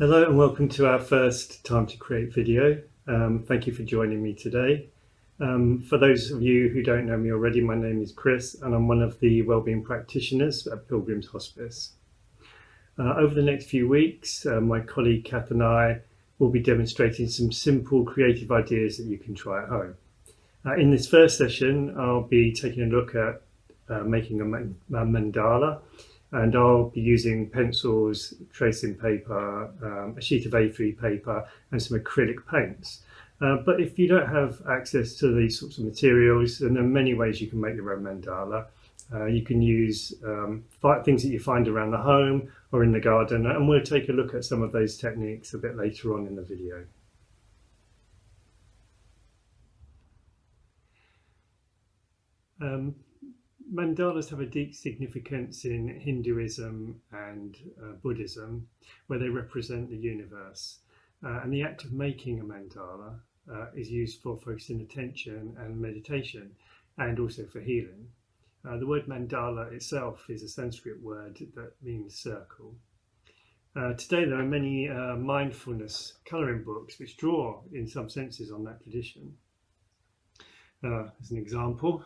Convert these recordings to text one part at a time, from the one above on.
Hello and welcome to our first Time to Create video. Thank you for joining me today. For those of you who don't know me already, my name is Chris and I'm one of the wellbeing practitioners at Pilgrims Hospice. Over the next few weeks, my colleague Kath and I will be demonstrating some simple creative ideas that you can try at home. In this first session, I'll be taking a look at making a mandala. And I'll be using pencils, tracing paper, a sheet of A3 paper and some acrylic paints. But if you don't have access to these sorts of materials, then there are many ways you can make your own mandala. You can use things that you find around the home or in the garden, and we'll take a look at some of those techniques a bit later on in the video. Mandalas have a deep significance in Hinduism and Buddhism, where they represent the universe. And the act of making a mandala is used for focusing attention and meditation, and also for healing. The word mandala itself is a Sanskrit word that means circle. Today there are many mindfulness colouring books which draw, in some senses, on that tradition. As an example,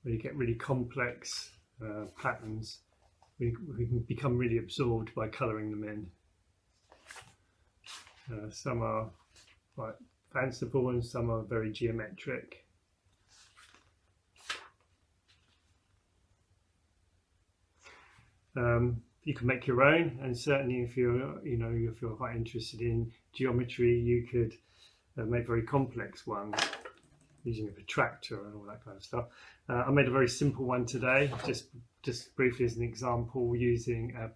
where you get really complex patterns, we can become really absorbed by colouring them in. Some are quite fanciful and some are very geometric. You can make your own, and certainly if you're quite interested in geometry, you could make very complex ones using a protractor and all that kind of stuff. I made a very simple one today, just briefly as an example, using a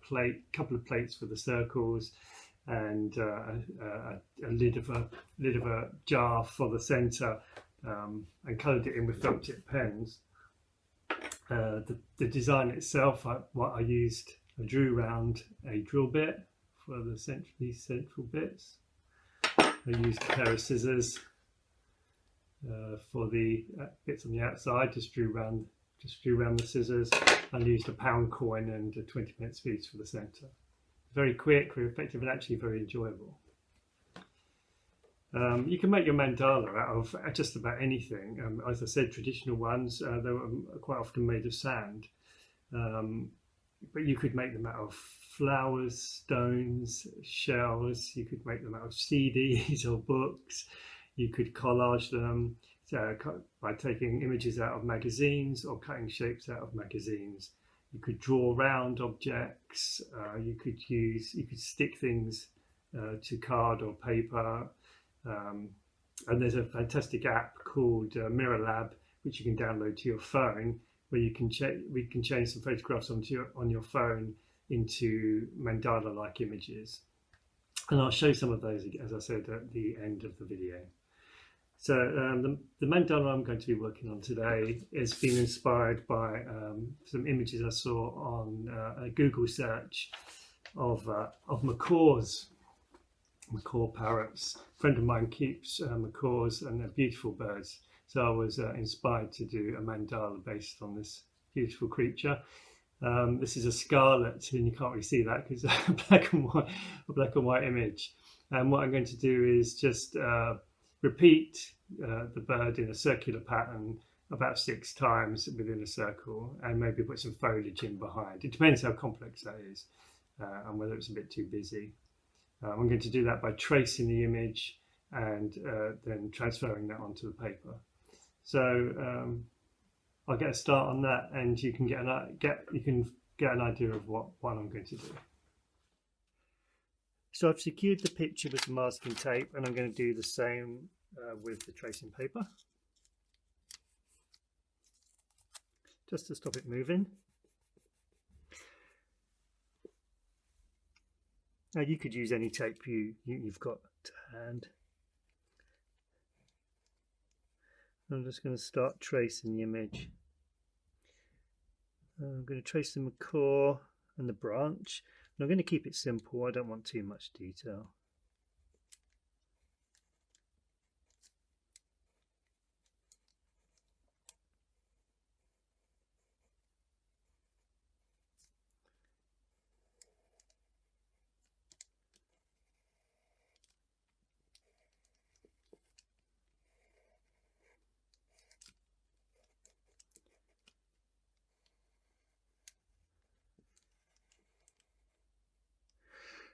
couple of plates for the circles, and a lid of a jar for the centre, and coloured it in with felt tip pens. The design itself, I drew round a drill bit for these central bits. I used a pair of scissors for the bits on the outside, just drew round the scissors, and used a pound coin and a 20p piece for the centre. Very quick, very effective, and actually very enjoyable. You can make your mandala out of just about anything. As I said, traditional ones, they're quite often made of sand, but you could make them out of flowers, stones, shells. You could make them out of CDs or books. You could collage them by taking images out of magazines or cutting shapes out of magazines. You could draw round objects. You could stick things to card or paper. And there's a fantastic app called Mirror Lab, which you can download to your phone, where we can change some photographs on your phone into mandala-like images. And I'll show some of those, as I said, at the end of the video. So the mandala I'm going to be working on today has been inspired by some images I saw on a Google search of macaws, macaw parrots. A friend of mine keeps macaws, and they're beautiful birds. So I was inspired to do a mandala based on this beautiful creature. This is a scarlet, and you can't really see that because it's a black and white image. And what I'm going to do is just repeat the bird in a circular pattern about 6 times within a circle, and maybe put some foliage in behind. It depends how complex that is and whether it's a bit too busy. I'm going to do that by tracing the image and then transferring that onto the paper. So I'll get a start on that, and you can get an idea of what I'm going to do. So I've secured the picture with some masking tape, and I'm going to do the same with the tracing paper, just to stop it moving. Now you could use any tape you've got to hand. I'm just going to start tracing the image. I'm going to trace the macaw and the branch. And I'm going to keep it simple. I don't want too much detail.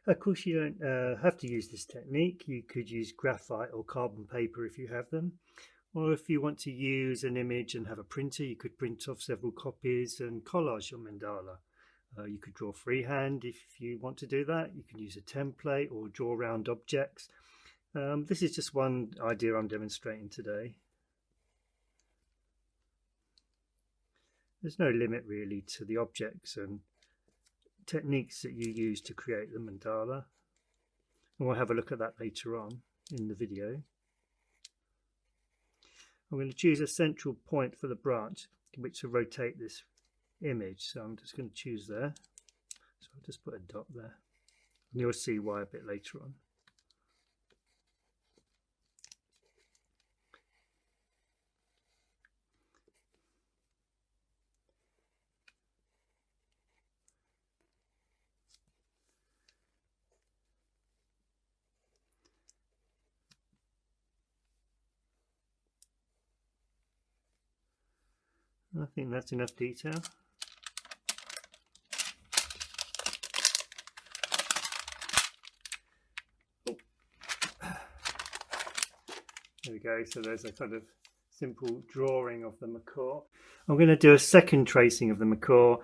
Of course, you don't have to use this technique. You could use graphite or carbon paper if you have them. Or if you want to use an image and have a printer, you could print off several copies and collage your mandala. You could draw freehand if you want to do that. You can use a template or draw round objects. This is just one idea I'm demonstrating today. There's no limit really to the objects and techniques that you use to create the mandala. And we'll have a look at that later on in the video. I'm going to choose a central point for the branch in which to rotate this image. So I'm just going to choose there. So I'll just put a dot there. And you'll see why a bit later on. I think that's enough detail. Oh. There we go, so there's a kind of simple drawing of the macaw. I'm going to do a second tracing of the macaw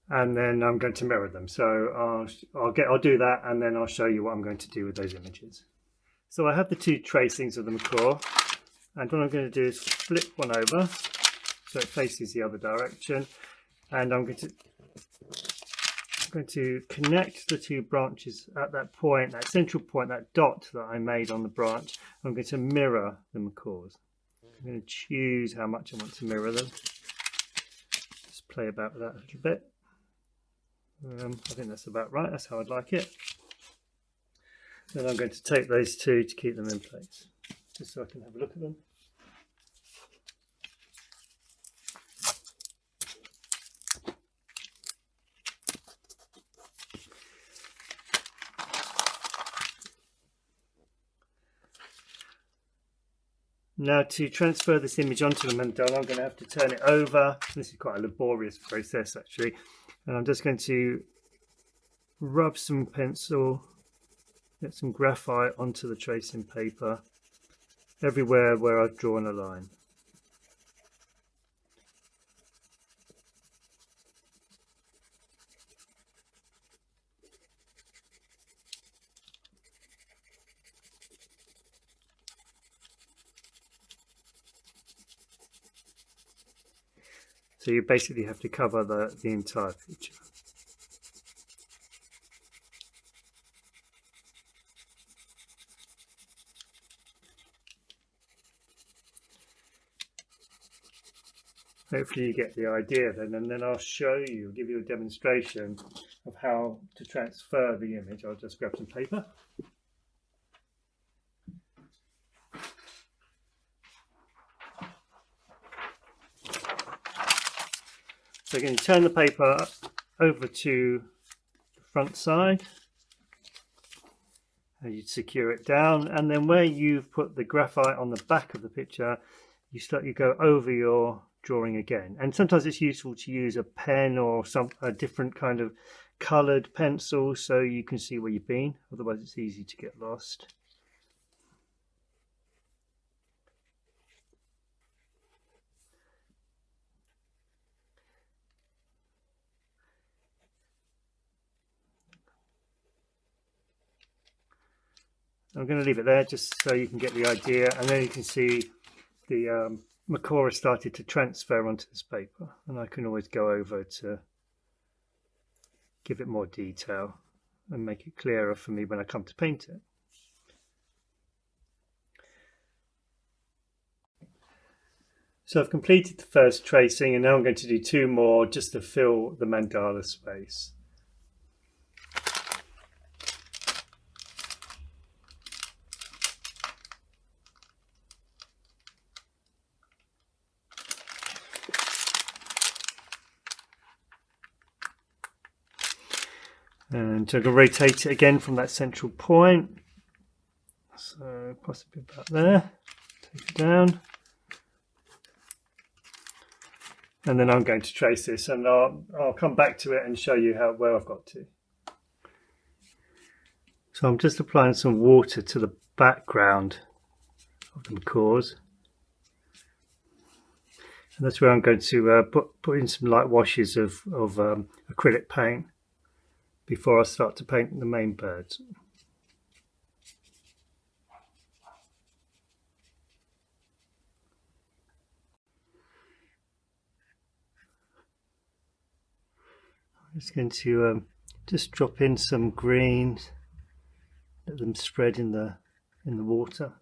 and then I'm going to mirror them. So I'll do that and then I'll show you what I'm going to do with those images. So I have the two tracings of the macaw, and what I'm going to do is flip one over so it faces the other direction, and I'm going to connect the two branches at that point, that central point, that dot that I made on the branch. I'm going to mirror the macaws. I'm going to choose how much I want to mirror them. Just play about with that a little bit. I think that's about right. That's how I'd like it. Then I'm going to take those two to keep them in place, just so I can have a look at them. Now to transfer this image onto the mandala, I'm going to have to turn it over. This is quite a laborious process actually. And I'm just going to rub some pencil, get some graphite onto the tracing paper, everywhere where I've drawn a line. So you basically have to cover the entire picture. Hopefully you get the idea then, and then I'll show you, give you a demonstration of how to transfer the image. I'll just grab some paper. So again, turn the paper over to the front side, and you secure it down, and then where you've put the graphite on the back of the picture, you go over your drawing again. And sometimes it's useful to use a pen or a different kind of coloured pencil so you can see where you've been, otherwise it's easy to get lost. I'm going to leave it there just so you can get the idea, and then you can see the macaw has started to transfer onto this paper, and I can always go over to give it more detail and make it clearer for me when I come to paint it. So I've completed the first tracing, and now I'm going to do two more just to fill the mandala space. And so I'm going to rotate it again from that central point. So possibly about there. Take it down. And then I'm going to trace this, and I'll come back to it and show you where I've got to. So I'm just applying some water to the background of the cores, and that's where I'm going to put in some light washes of acrylic paint before I start to paint the main birds. I'm just going to just drop in some greens, let them spread in the water.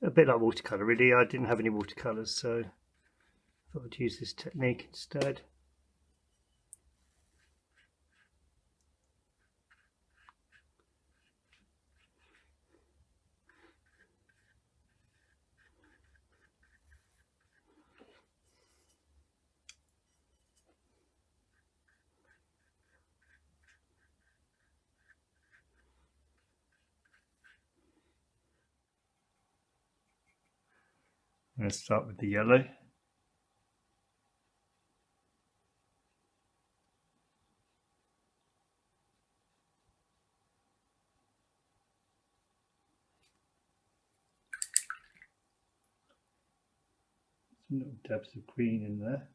A bit like watercolour really. I didn't have any watercolours, so I thought I'd use this technique instead. I'm going to start with the yellow. Some little dabs of green in there.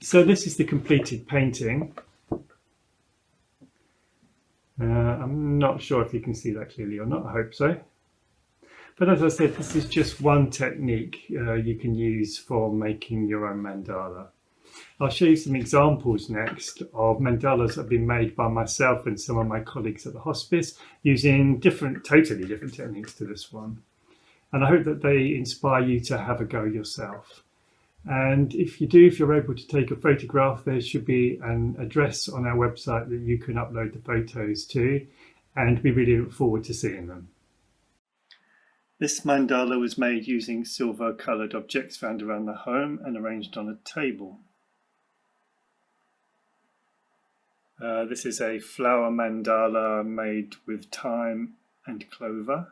So this is the completed painting. I'm not sure if you can see that clearly or not, I hope so. But as I said, this is just one technique you can use for making your own mandala. I'll show you some examples next of mandalas that have been made by myself and some of my colleagues at the hospice using totally different techniques to this one. And I hope that they inspire you to have a go yourself. And if you're able to take a photograph, there should be an address on our website that you can upload the photos to, and we really look forward to seeing them. This mandala was made using silver coloured objects found around the home and arranged on a table. This is a flower mandala made with thyme and clover.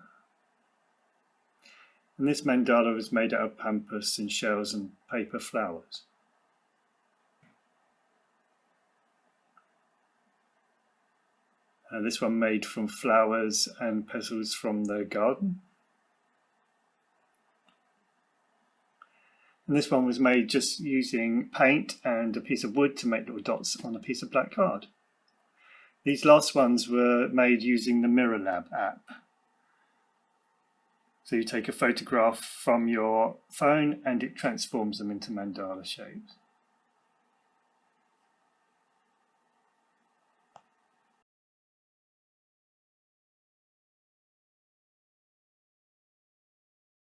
And this mandala was made out of pampas and shells and paper flowers. This one made from flowers and petals from the garden. And this one was made just using paint and a piece of wood to make little dots on a piece of black card. These last ones were made using the Mirror Lab app. So you take a photograph from your phone and it transforms them into mandala shapes.